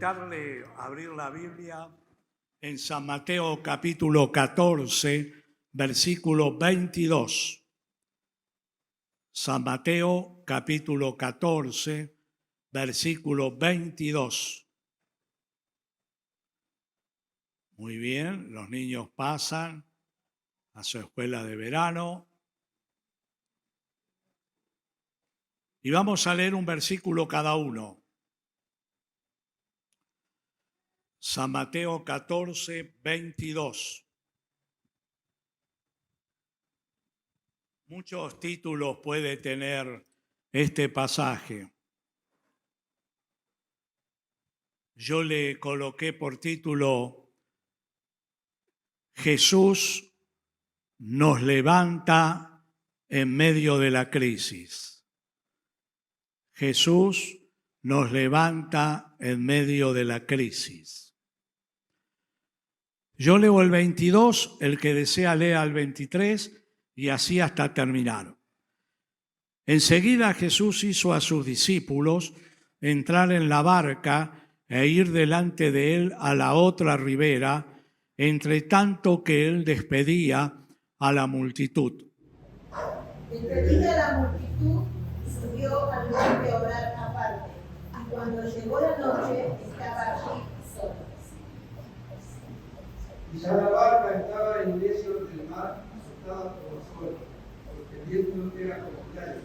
invitarle a abrir la Biblia en San Mateo capítulo 14, versículo 22. San Mateo capítulo 14, versículo 22. Muy bien, los niños pasan a su escuela de verano. Y vamos a leer un versículo cada uno. San Mateo 14, 22. Muchos títulos puede tener este pasaje. Yo le coloqué por título: Jesús nos levanta en medio de la crisis. Jesús nos levanta en medio de la crisis. Yo leo el 22, el que desea lea el 23 y así hasta terminar. Enseguida Jesús hizo a sus discípulos entrar en la barca e ir delante de él a la otra ribera, entre tanto que él despedía a la multitud. Despedida la multitud, subió al monte a orar aparte, y cuando llegó la noche estaba allí solo. Y ya la barca estaba en medio del mar, azotada por los olas, porque el viento era contrario.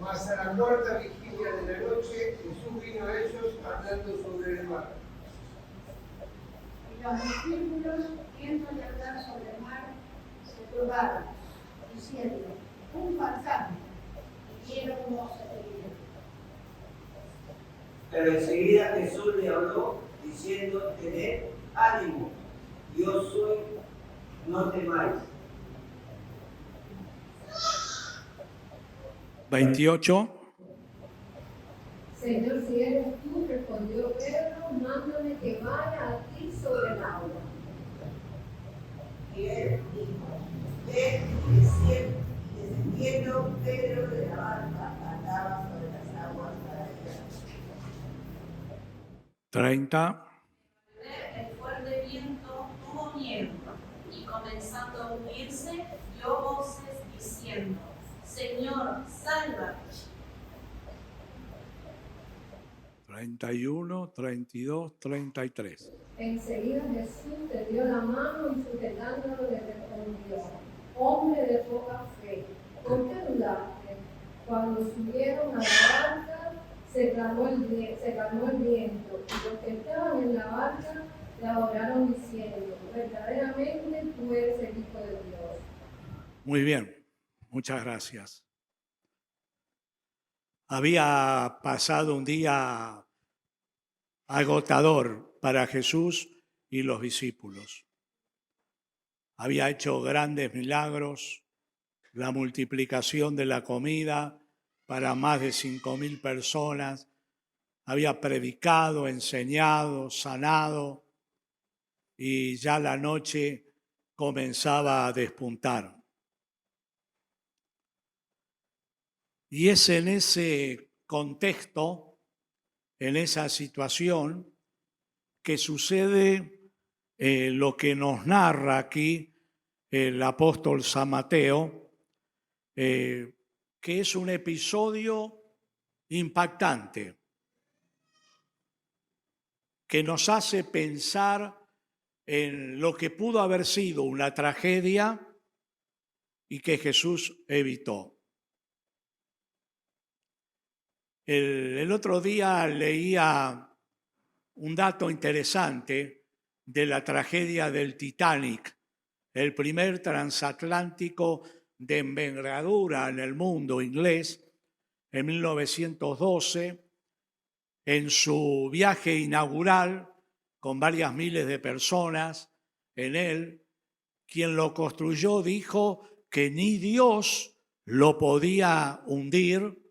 Mas a la cuarta vigilia de la noche, Jesús vino a ellos andando sobre el mar. Y los discípulos, viéndole andar sobre el mar, se turbaron, diciendo: un fantasma, y vieron cómo se veía. Pero enseguida Jesús le habló, diciendo: tened ánimo, yo soy, no temáis. 28. Señor, si eres tú, respondió Pedro, mándame que vaya a ti sobre el agua. Y él dijo: ven. Y descendiendo Pedro de la barca, andaba sobre las aguas para allá. 30. El fuerte viento tuvo miedo, y comenzando a hundirse, dio voces diciendo: Señor, sálvame. 31, 32, 33. Enseguida Jesús te dio la mano y sujetándolo le respondió: hombre de poca fe, ¿por qué dudaste? Cuando subieron a la barca, se calmó el viento, y los que estaban en la barca le adoraron diciendo: verdaderamente tú eres el Hijo de Dios. Muy bien, muchas gracias. Había pasado un día agotador para Jesús y los discípulos. Había hecho grandes milagros, la multiplicación de la comida para más de 5.000 personas. Había predicado, enseñado, sanado, y ya la noche comenzaba a despuntar. Y es en ese contexto, en esa situación, que sucede lo que nos narra aquí el apóstol San Mateo, que es un episodio impactante, que nos hace pensar en lo que pudo haber sido una tragedia y que Jesús evitó. El otro día leía un dato interesante de la tragedia del Titanic, el primer transatlántico de envergadura en el mundo inglés, en 1912, en su viaje inaugural, con varias miles de personas en él. Quien lo construyó dijo que ni Dios lo podía hundir.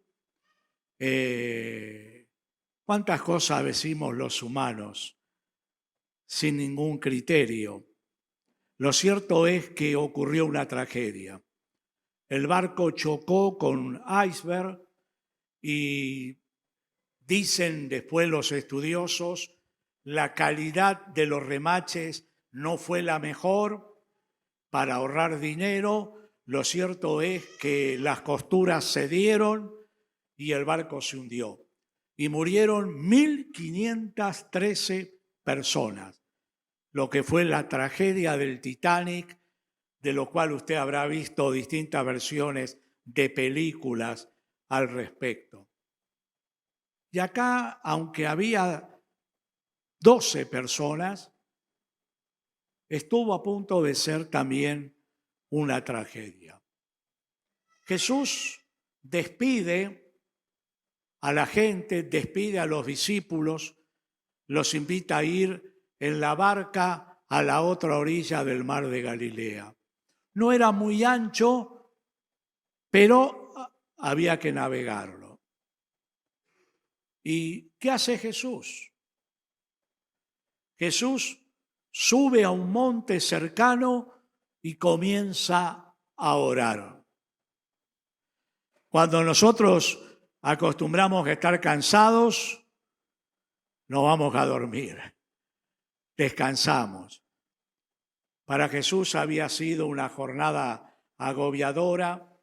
¿Cuántas cosas decimos los humanos sin ningún criterio? Lo cierto es que ocurrió una tragedia. El barco chocó con un iceberg y Dicen después los estudiosos, la calidad de los remaches no fue la mejor para ahorrar dinero. Lo cierto es que las costuras cedieron y el barco se hundió. Y murieron 1.513 personas, lo que fue la tragedia del Titanic, de lo cual usted habrá visto distintas versiones de películas al respecto. Y acá, aunque había 12 personas, estuvo a punto de ser también una tragedia. Jesús despide a la gente, despide a los discípulos, los invita a ir en la barca a la otra orilla del mar de Galilea. No era muy ancho, pero había que navegarlo. ¿Y qué hace Jesús? Jesús sube a un monte cercano y comienza a orar. Cuando nosotros acostumbramos a estar cansados, no vamos a dormir, descansamos. Para Jesús había sido una jornada agobiadora,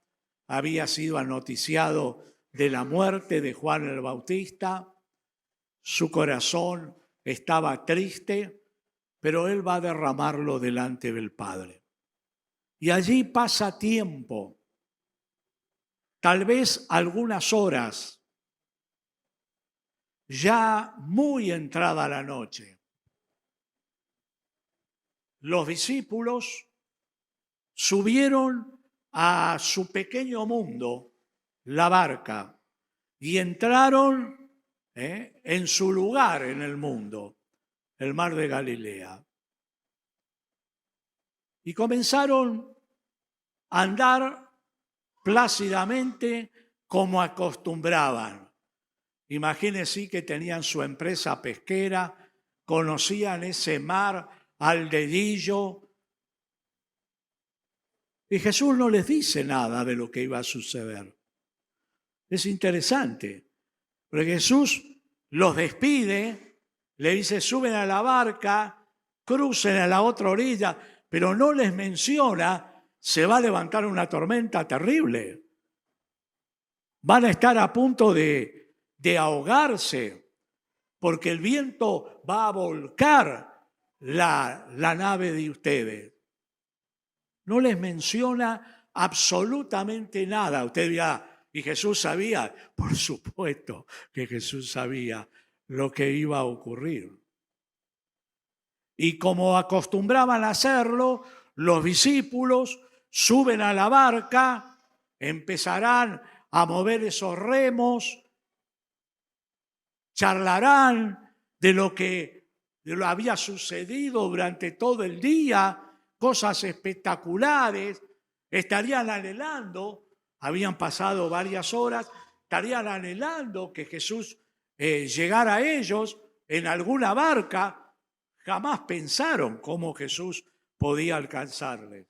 había sido anoticiado de la muerte de Juan el Bautista, su corazón estaba triste, pero él va a derramarlo delante del Padre. Y allí pasa tiempo, tal vez algunas horas, ya muy entrada la noche. Los discípulos subieron a su pequeño mundo, la barca, y entraron en su lugar en el mundo, el mar de Galilea. Y comenzaron a andar plácidamente como acostumbraban. Imagínense que tenían su empresa pesquera, conocían ese mar al dedillo. Y Jesús no les dice nada de lo que iba a suceder. Es interesante, porque Jesús los despide, le dice, suben a la barca, crucen a la otra orilla, pero no les menciona, se va a levantar una tormenta terrible. Van a estar a punto de ahogarse, porque el viento va a volcar la nave de ustedes. No les menciona absolutamente nada. Usted dirá, ¿y Jesús sabía? Por supuesto que Jesús sabía lo que iba a ocurrir. Y como acostumbraban a hacerlo, los discípulos suben a la barca, empezarán a mover esos remos, charlarán de lo que había sucedido durante todo el día, cosas espectaculares, estarían anhelando, habían pasado varias horas, estarían anhelando que Jesús llegara a ellos en alguna barca. Jamás pensaron cómo Jesús podía alcanzarles.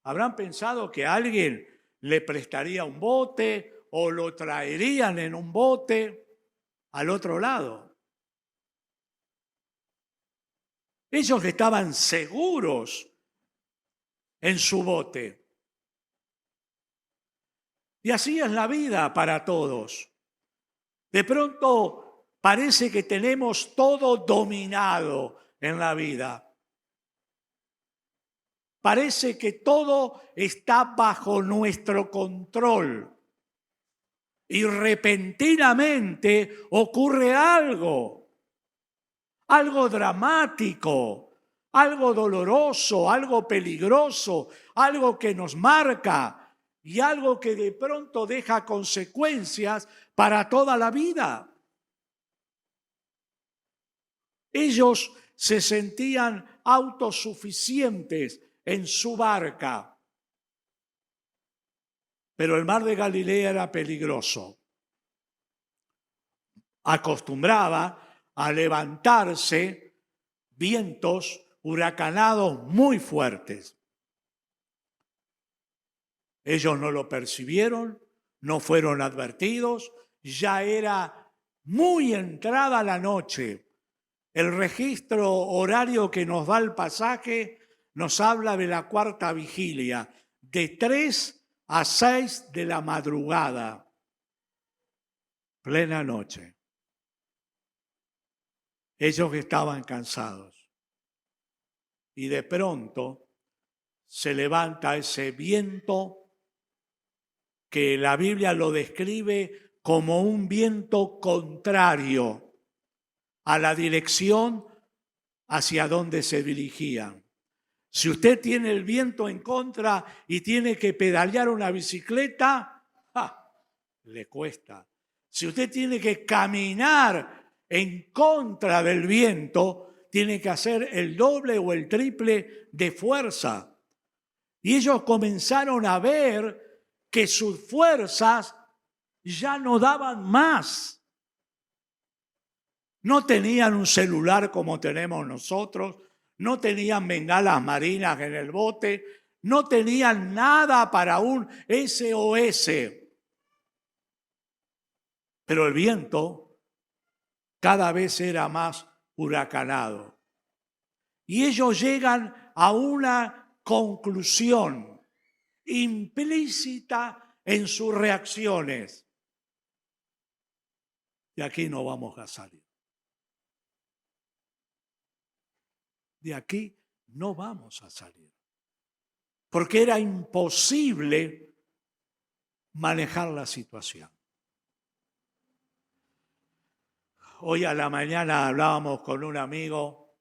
Habrán pensado que alguien le prestaría un bote o lo traerían en un bote al otro lado. Ellos estaban seguros en su bote. Y así es la vida para todos. De pronto parece que tenemos todo dominado en la vida. Parece que todo está bajo nuestro control. Y repentinamente ocurre algo dramático, algo doloroso, algo peligroso, algo que nos marca y algo que de pronto deja consecuencias para toda la vida. Ellos se sentían autosuficientes en su barca, pero el mar de Galilea era peligroso. Acostumbraba a levantarse vientos huracanados muy fuertes. Ellos no lo percibieron, no fueron advertidos, ya era muy entrada la noche. El registro horario que nos da el pasaje nos habla de la cuarta vigilia, de 3 a 6 de la madrugada, plena noche. Ellos estaban cansados. Y de pronto se levanta ese viento que la Biblia lo describe como un viento contrario a la dirección hacia donde se dirigían. Si usted tiene el viento en contra y tiene que pedalear una bicicleta, le cuesta. Si usted tiene que caminar en contra del viento, tiene que hacer el doble o el triple de fuerza. Y ellos comenzaron a ver que sus fuerzas ya no daban más. No tenían un celular como tenemos nosotros, no tenían bengalas marinas en el bote, no tenían nada para un SOS. Pero el viento cada vez era más huracanado. Y ellos llegan a una conclusión implícita en sus reacciones. De aquí no vamos a salir. De aquí no vamos a salir. Porque era imposible manejar la situación. Hoy a la mañana hablábamos con un amigo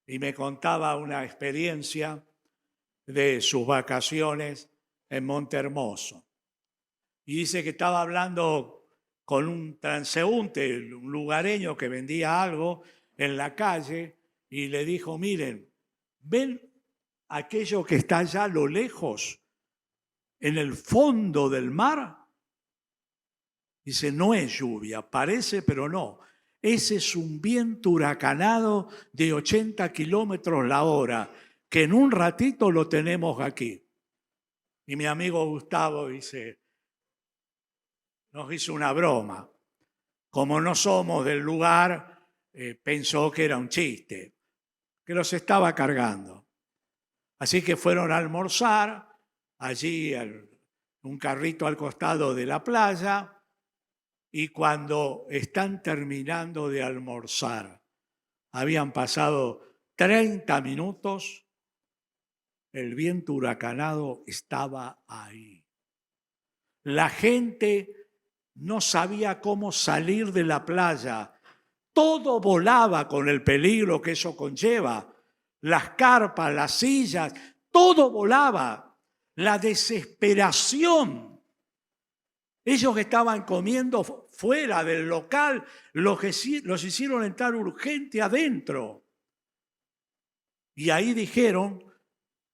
y me contaba una experiencia de sus vacaciones en Montehermoso. Y dice que estaba hablando con un transeúnte, un lugareño que vendía algo en la calle, y le dijo: miren, ¿ven aquello que está allá a lo lejos, en el fondo del mar? Dice, no es lluvia, parece, pero no. Ese es un viento huracanado de 80 kilómetros la hora, que en un ratito lo tenemos aquí. Y mi amigo Gustavo dice, nos hizo una broma. Como no somos del lugar, pensó que era un chiste, que los estaba cargando. Así que fueron a almorzar allí, un carrito al costado de la playa, y cuando están terminando de almorzar, habían pasado 30 minutos, el viento huracanado estaba ahí. La gente no sabía cómo salir de la playa. Todo volaba con el peligro que eso conlleva. Las carpas, las sillas, todo volaba. La desesperación. Ellos que estaban comiendo fuera del local, los hicieron entrar urgente adentro. Y ahí dijeron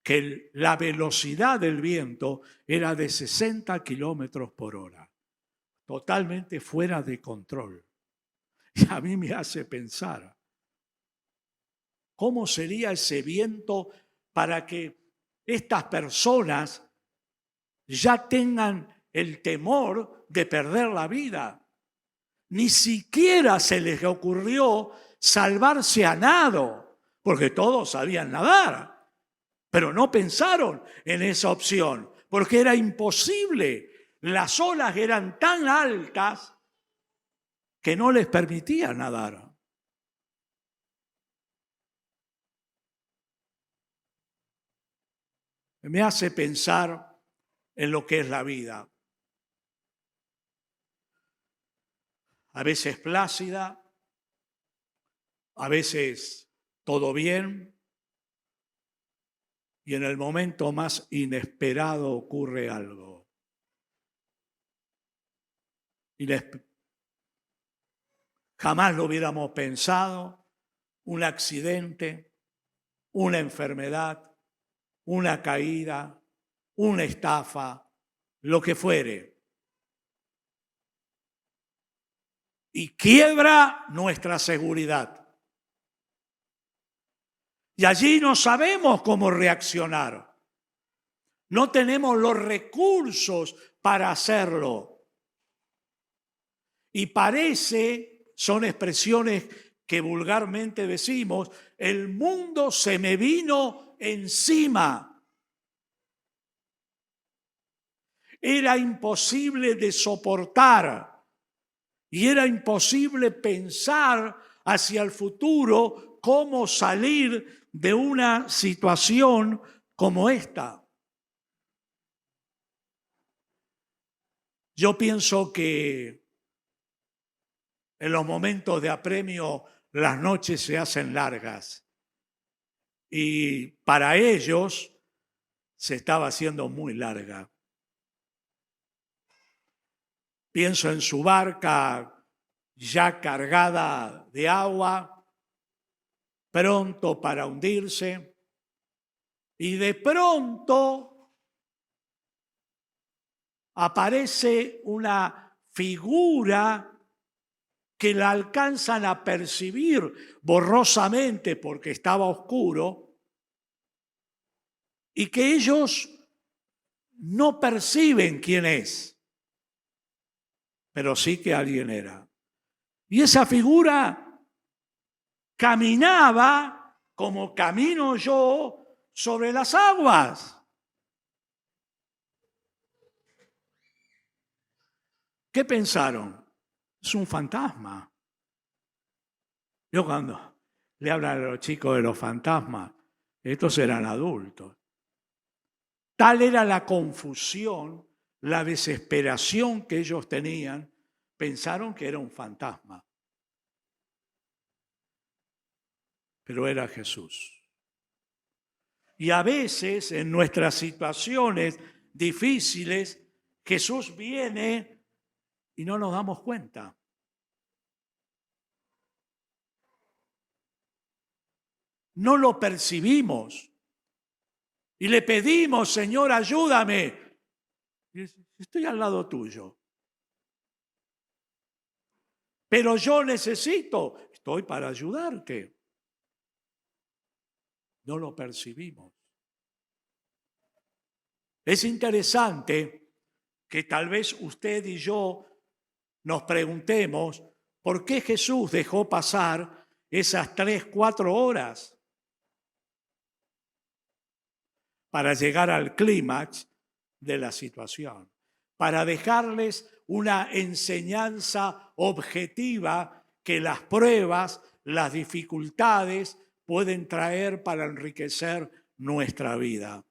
que la velocidad del viento era de 60 kilómetros por hora. Totalmente fuera de control. Y a mí me hace pensar, ¿cómo sería ese viento para que estas personas ya tengan el temor de perder la vida? Ni siquiera se les ocurrió salvarse a nado, porque todos sabían nadar, pero no pensaron en esa opción, porque era imposible. Las olas eran tan altas que no les permitían nadar. Me hace pensar en lo que es la vida. A veces plácida, a veces todo bien, y en el momento más inesperado ocurre algo. Jamás lo hubiéramos pensado, un accidente, una enfermedad, una caída, una estafa, lo que fuere. Y quiebra nuestra seguridad. Y allí no sabemos cómo reaccionar. No tenemos los recursos para hacerlo. Y parece son expresiones que vulgarmente decimos, el mundo se me vino encima. Era imposible de soportar y era imposible pensar hacia el futuro cómo salir de una situación como esta. Yo pienso que en los momentos de apremio las noches se hacen largas y para ellos se estaba haciendo muy larga. Pienso en su barca ya cargada de agua, pronto para hundirse, y de pronto aparece una figura que la alcanzan a percibir borrosamente porque estaba oscuro y que ellos no perciben quién es, pero sí que alguien era. Y esa figura caminaba como camino yo sobre las aguas. ¿Qué pensaron? Es un fantasma. Yo cuando le hablan a los chicos de los fantasmas, estos eran adultos. Tal era la confusión, la desesperación que ellos tenían, pensaron que era un fantasma. Pero era Jesús. Y a veces en nuestras situaciones difíciles, Jesús viene y no nos damos cuenta. No lo percibimos. Y le pedimos, Señor, ayúdame. Y dice, estoy al lado tuyo. Pero yo necesito, estoy para ayudarte. No lo percibimos. Es interesante que tal vez usted y yo nos preguntemos por qué Jesús dejó pasar esas 3-4 horas para llegar al clímax de la situación, para dejarles una enseñanza objetiva que las pruebas, las dificultades pueden traer para enriquecer nuestra vida.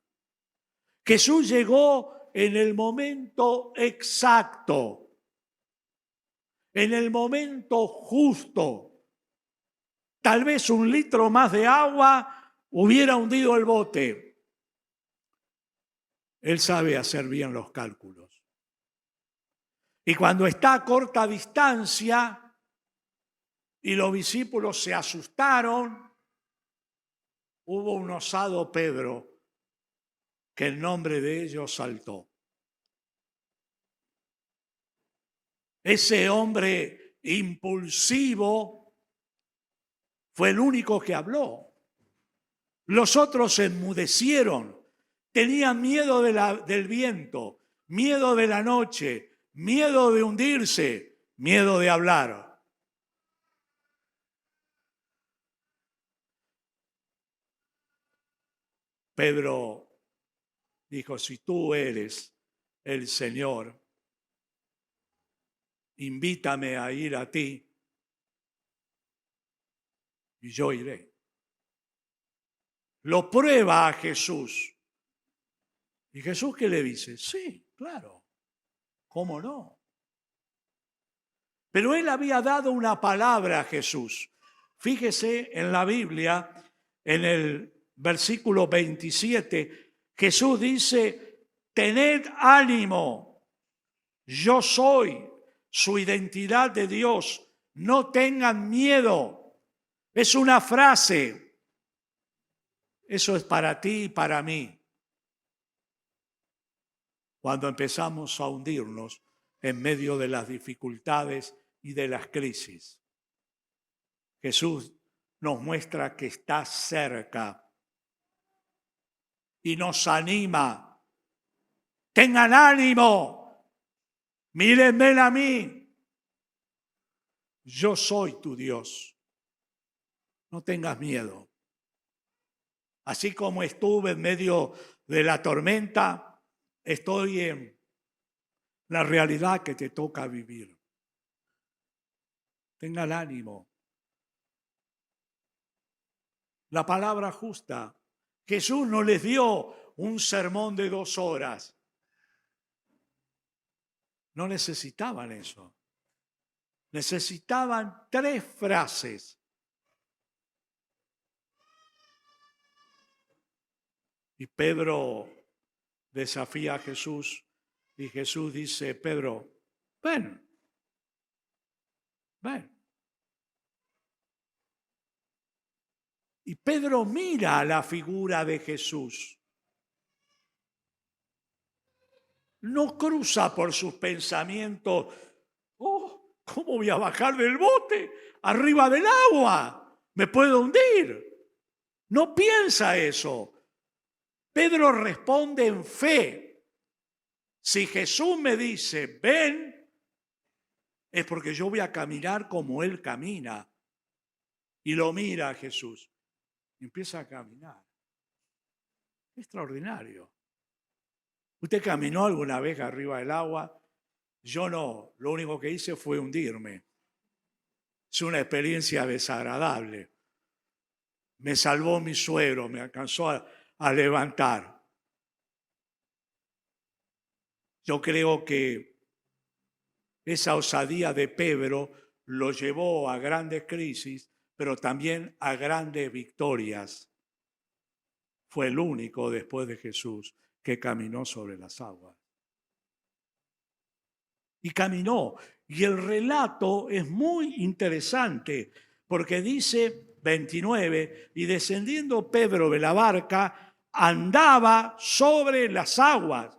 Jesús llegó en el momento exacto, en el momento justo. Tal vez 1 litro más de agua hubiera hundido el bote. Él sabe hacer bien los cálculos. Y cuando está a corta distancia y los discípulos se asustaron, hubo un osado Pedro que el nombre de ellos saltó. Ese hombre impulsivo fue el único que habló. Los otros se enmudecieron, tenían miedo del viento, miedo de la noche, miedo de hundirse, miedo de hablar. Pedro dijo, si tú eres el Señor, invítame a ir a ti y yo iré. Lo prueba a Jesús. ¿Y Jesús qué le dice? Sí, claro, ¿cómo no? Pero él había dado una palabra a Jesús. Fíjese en la Biblia, en el versículo 27, Jesús dice, tened ánimo, yo soy su identidad de Dios, no tengan miedo. Es una frase, eso es para ti y para mí. Cuando empezamos a hundirnos en medio de las dificultades y de las crisis, Jesús nos muestra que está cerca y nos anima. Tengan ánimo, mírenme a mí. yo soy tu Dios. No tengas miedo. Así como estuve en medio de la tormenta, estoy en la realidad que te toca vivir. Tenga el ánimo. La palabra justa. Jesús no les dio un sermón de 2 horas. No necesitaban eso. Necesitaban 3 frases. Y Pedro desafía a Jesús y Jesús dice, Pedro, ven, ven. Y Pedro mira la figura de Jesús. No cruza por sus pensamientos, oh, ¿cómo voy a bajar del bote arriba del agua? ¿Me puedo hundir? No piensa eso. Pedro responde en fe. Si Jesús me dice, ven, es porque yo voy a caminar como Él camina. Y lo mira a Jesús. Y empieza a caminar. Extraordinario. ¿Usted caminó alguna vez arriba del agua? Yo no. Lo único que hice fue hundirme. Es una experiencia desagradable. Me salvó mi suegro, me alcanzó a levantar. Yo creo que esa osadía de Pedro lo llevó a grandes crisis, pero también a grandes victorias. Fue el único después de Jesús que caminó sobre las aguas. Y caminó. Y el relato es muy interesante porque dice 29, y descendiendo Pedro de la barca, andaba sobre las aguas.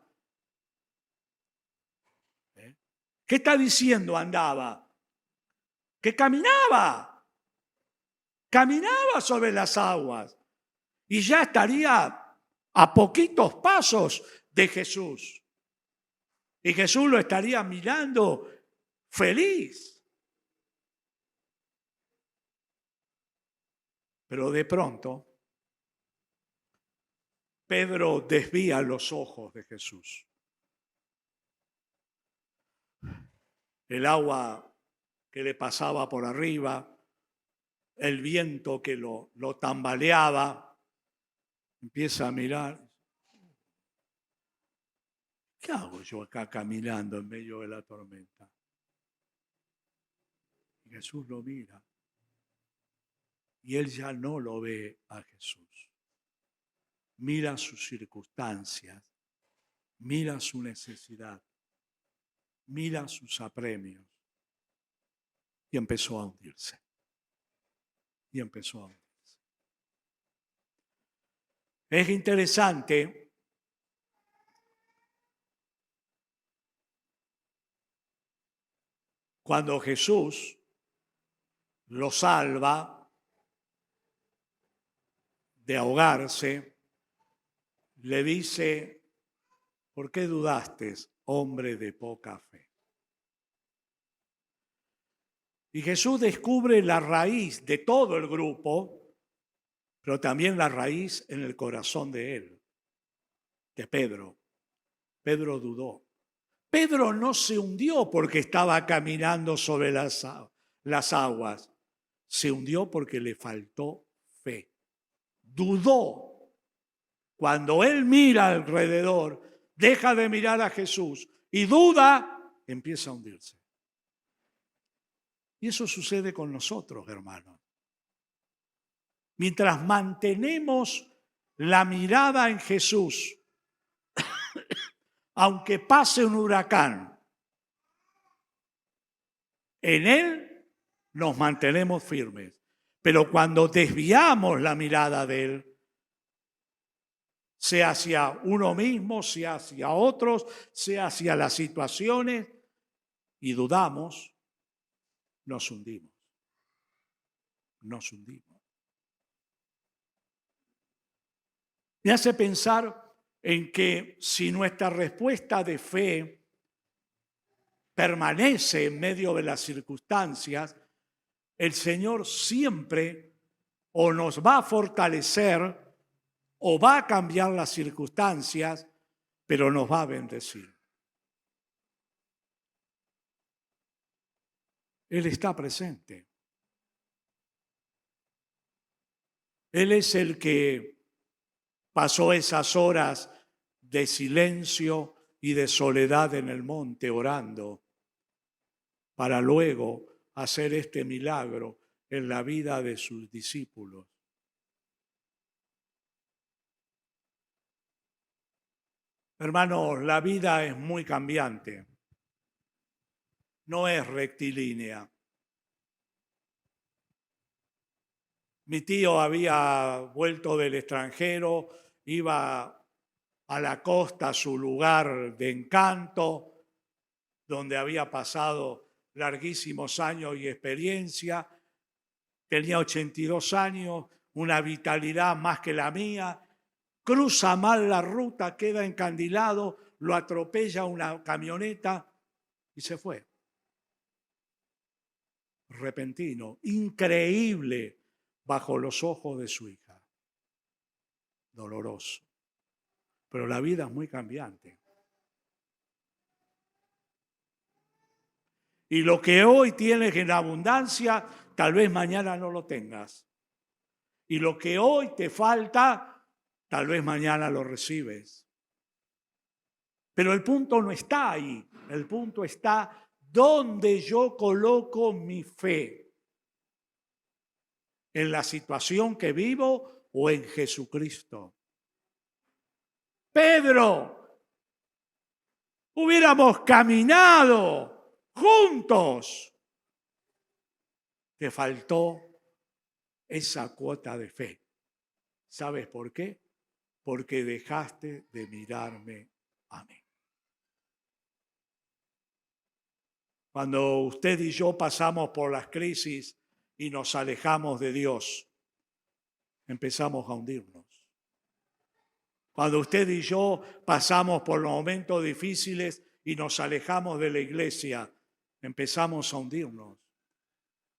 ¿Qué está diciendo andaba? Que caminaba. Caminaba sobre las aguas. Y ya estaría a poquitos pasos de Jesús. Y Jesús lo estaría mirando feliz. Pero de pronto, Pedro desvía los ojos de Jesús. El agua que le pasaba por arriba, el viento que lo tambaleaba, empieza a mirar. ¿Qué hago yo acá caminando en medio de la tormenta? Y Jesús lo mira. Y él ya no lo ve a Jesús. Mira sus circunstancias, mira su necesidad, mira sus apremios. Y empezó a hundirse. Y empezó a hundirse. Es interesante cuando Jesús lo salva de ahogarse, le dice, ¿por qué dudaste, hombre de poca fe? Y Jesús descubre la raíz de todo el grupo, pero también la raíz en el corazón de él, de Pedro. Pedro dudó. Pedro no se hundió porque estaba caminando sobre las aguas. Se hundió porque le faltó fe. Dudó. Cuando él mira alrededor, deja de mirar a Jesús y duda, empieza a hundirse. Y eso sucede con nosotros, hermanos. Mientras mantenemos la mirada en Jesús, aunque pase un huracán, en Él nos mantenemos firmes. Pero cuando desviamos la mirada de Él, sea hacia uno mismo, sea hacia otros, sea hacia las situaciones, y dudamos, nos hundimos. Nos hundimos. Me hace pensar en que si nuestra respuesta de fe permanece en medio de las circunstancias, el Señor siempre o nos va a fortalecer o va a cambiar las circunstancias, pero nos va a bendecir. Él está presente. Él es el que pasó esas horas de silencio y de soledad en el monte orando para luego hacer este milagro en la vida de sus discípulos. Hermanos, la vida es muy cambiante. No es rectilínea. Mi tío había vuelto del extranjero, iba a la costa, a su lugar de encanto, donde había pasado larguísimos años y experiencia. Tenía 82 años, una vitalidad más que la mía. Cruza mal la ruta, queda encandilado, lo atropella una camioneta y se fue. Repentino, increíble bajo los ojos de su hija. Doloroso. Pero la vida es muy cambiante. Y lo que hoy tienes en abundancia, tal vez mañana no lo tengas. Y lo que hoy te falta, tal vez mañana lo recibes. Pero el punto no está ahí. El punto está donde yo coloco mi fe. ¿En la situación que vivo o en Jesucristo? Pedro, hubiéramos caminado juntos. Te faltó esa cuota de fe. ¿Sabes por qué? Porque dejaste de mirarme a mí. Cuando usted y yo pasamos por las crisis y nos alejamos de Dios, empezamos a hundirnos. Cuando usted y yo pasamos por los momentos difíciles y nos alejamos de la iglesia, empezamos a hundirnos.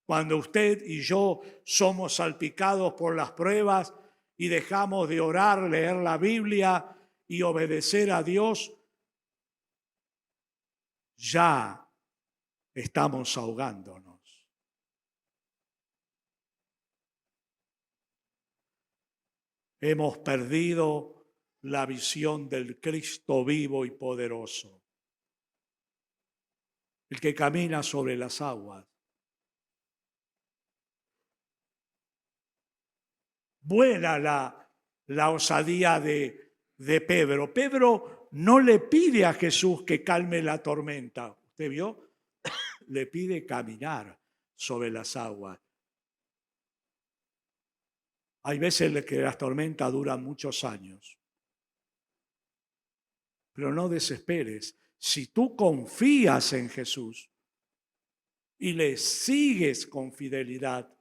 Cuando usted y yo somos salpicados por las pruebas y dejamos de orar, leer la Biblia y obedecer a Dios, ya estamos ahogándonos. Hemos perdido la visión del Cristo vivo y poderoso, el que camina sobre las aguas. Buena la osadía de Pedro. Pedro no le pide a Jesús que calme la tormenta. ¿Usted vio? Le pide caminar sobre las aguas. Hay veces que las tormentas duran muchos años. Pero no desesperes. Si tú confías en Jesús y le sigues con fidelidad,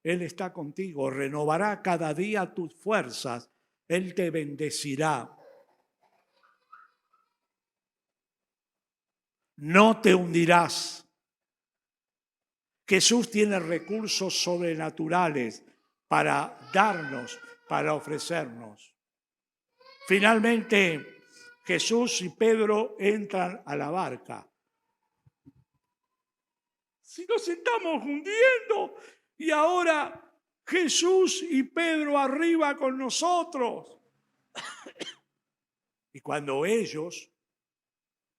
Él está contigo, renovará cada día tus fuerzas, Él te bendecirá. No te hundirás. Jesús tiene recursos sobrenaturales para darnos, para ofrecernos. Finalmente, Jesús y Pedro entran a la barca. Si nos estamos hundiendo y ahora Jesús y Pedro arriba con nosotros. Y cuando ellos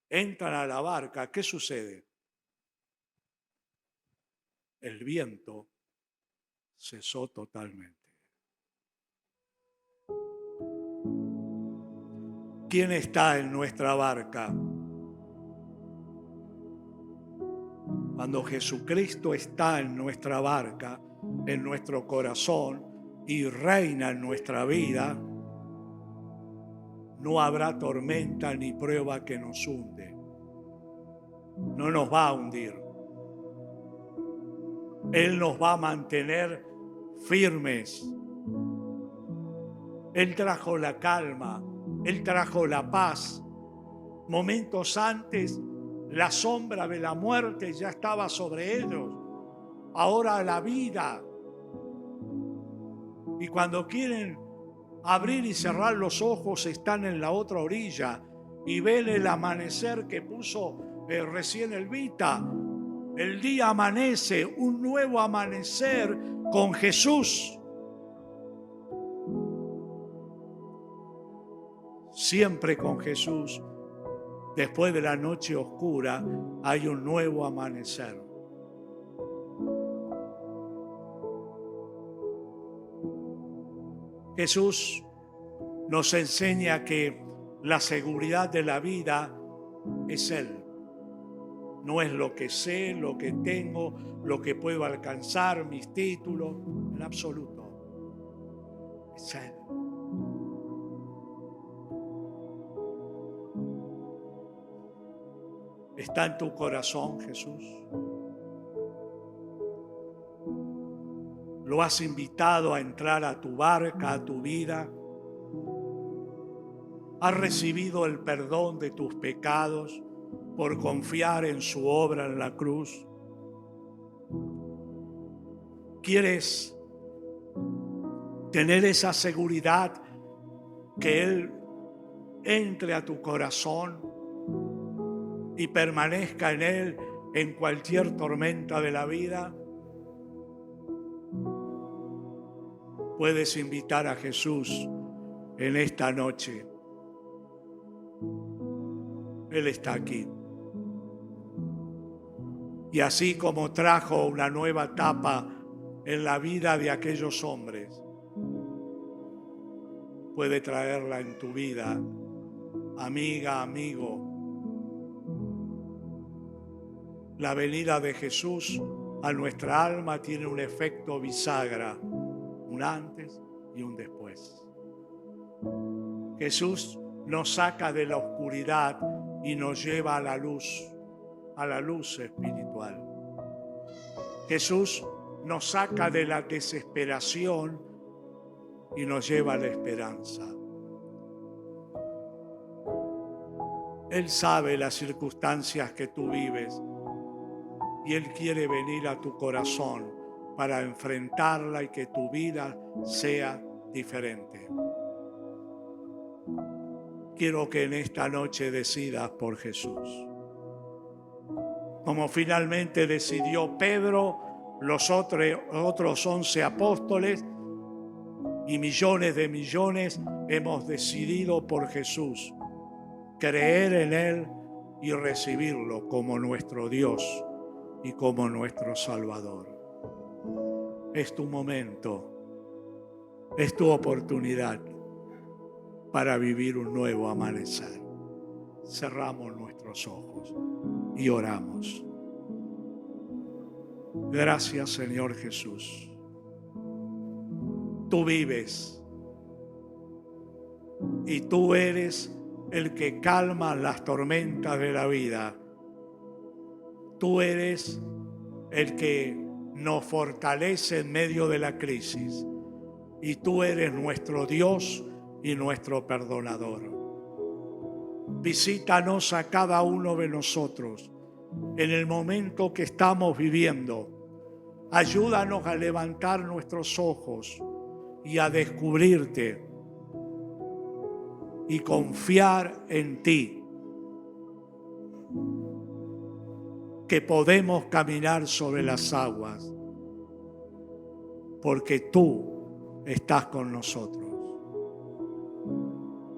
entran a la barca, ¿qué sucede? El viento cesó totalmente. ¿Quién está en nuestra barca? Cuando Jesucristo está en nuestra barca, en nuestro corazón y reina en nuestra vida, no habrá tormenta ni prueba que nos hunde. No nos va a hundir. Él nos va a mantener firmes. Él trajo la calma, Él trajo la paz. Momentos antes, la sombra de la muerte ya estaba sobre ellos. ahora la vida. Y cuando quieren abrir y cerrar los ojos, están en la otra orilla y ven el amanecer que puso recién Elvita. El día amanece, un nuevo amanecer con Jesús. Siempre con Jesús, después de la noche oscura, hay un nuevo amanecer. Jesús nos enseña que la seguridad de la vida es Él. No es lo que sé, lo que tengo, lo que puedo alcanzar, mis títulos, en absoluto. Es Él. ¿Está en tu corazón, Jesús? ¿Lo has invitado a entrar a tu barca, a tu vida? ¿Has recibido el perdón de tus pecados por confiar en su obra en la cruz? ¿Quieres tener esa seguridad que Él entre a tu corazón y permanezca en Él en cualquier tormenta de la vida? Puedes invitar a Jesús en esta noche. Él está aquí. Y así como trajo una nueva etapa en la vida de aquellos hombres, puede traerla en tu vida, amiga, amigo. La venida de Jesús a nuestra alma tiene un efecto bisagra, un antes y un después. Jesús nos saca de la oscuridad y nos lleva a la luz espiritual. Jesús nos saca de la desesperación y nos lleva a la esperanza. Él sabe las circunstancias que tú vives y Él quiere venir a tu corazón para enfrentarla y que tu vida sea diferente. Quiero que en esta noche decidas por Jesús. Como finalmente decidió Pedro, los otros 11 apóstoles y millones de millones hemos decidido por Jesús, creer en Él y recibirlo como nuestro Dios y como nuestro Salvador. Es tu momento, es tu oportunidad para vivir un nuevo amanecer. Cerramos nuestros ojos y oramos. Gracias, Señor Jesús. Tú vives y tú eres el que calma las tormentas de la vida. Tú eres el que nos fortalece en medio de la crisis y tú eres nuestro Dios y nuestro perdonador. Visítanos a cada uno de nosotros en el momento que estamos viviendo. Ayúdanos a levantar nuestros ojos y a descubrirte y confiar en ti, que podemos caminar sobre las aguas porque tú estás con nosotros.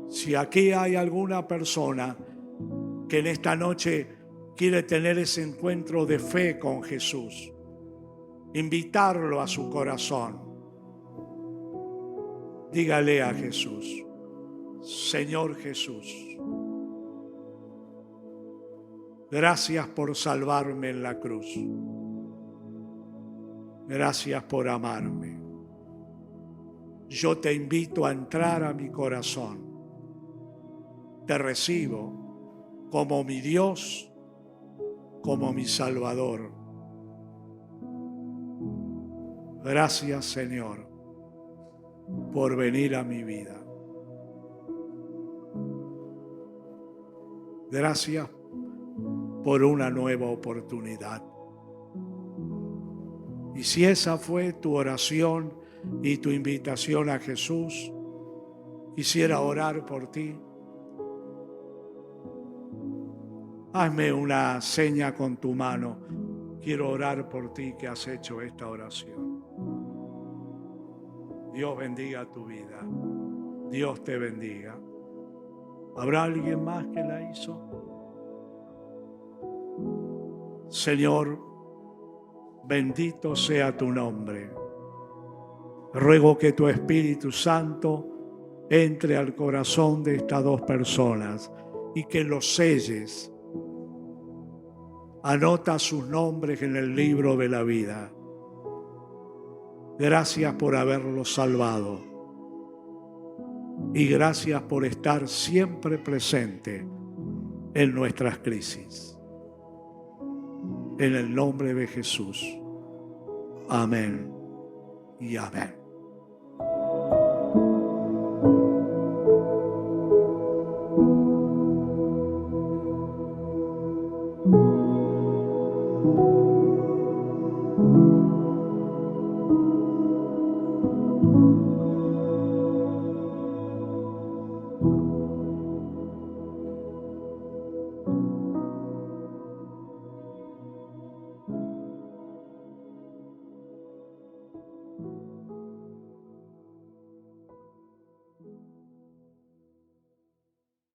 Si aquí hay alguna persona que en esta noche quiere tener ese encuentro de fe con Jesús, invitarlo a su corazón, dígale a Jesús: Señor Jesús, gracias por salvarme en la cruz. Gracias por amarme. Yo te invito a entrar a mi corazón. Te recibo como mi Dios, como mi Salvador. Gracias, Señor, por venir a mi vida. Gracias por una nueva oportunidad. Y si esa fue tu oración y tu invitación a Jesús, quisiera orar por ti. Hazme una seña con tu mano. Quiero orar por ti que has hecho esta oración. Dios bendiga tu vida. Dios te bendiga. ¿Habrá alguien más que la hizo? Señor, bendito sea tu nombre. Ruego que tu Espíritu Santo entre al corazón de estas dos personas y que los selles. Anota sus nombres en el libro de la vida. Gracias por haberlos salvado. Y gracias por estar siempre presente en nuestras crisis. En el nombre de Jesús. Amén y amén.